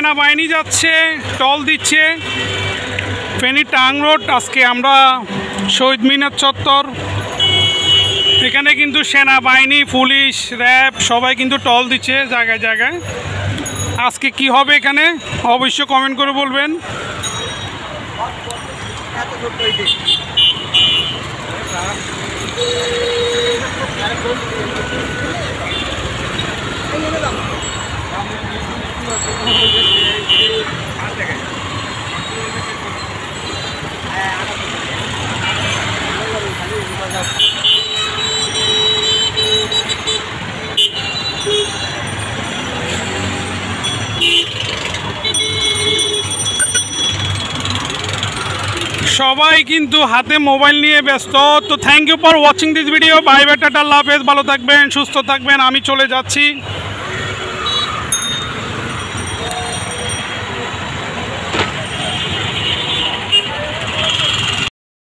সেনাবাহিনী যাচ্ছে, টল দিচ্ছে ফেনী টাং রোড। আজকে আমরা শহীদ মিনার চত্বর, এখানে কিন্তু সেনাবাহিনী, পুলিশ, র্যাব সবাই কিন্তু টল দিচ্ছে জায়গায় জায়গায়। আজকে কি হবে এখানে অবশ্যই কমেন্ট করে বলবেন। সবাই কিন্তু হাতে মোবাইল নিয়ে ব্যস্ত। তো thank you for watching this video. Bye bye, টাটা, আল্লাহ হাফেজ, ভালো থাকবেন, সুস্থ থাকবেন। আমি চলে যাচ্ছি।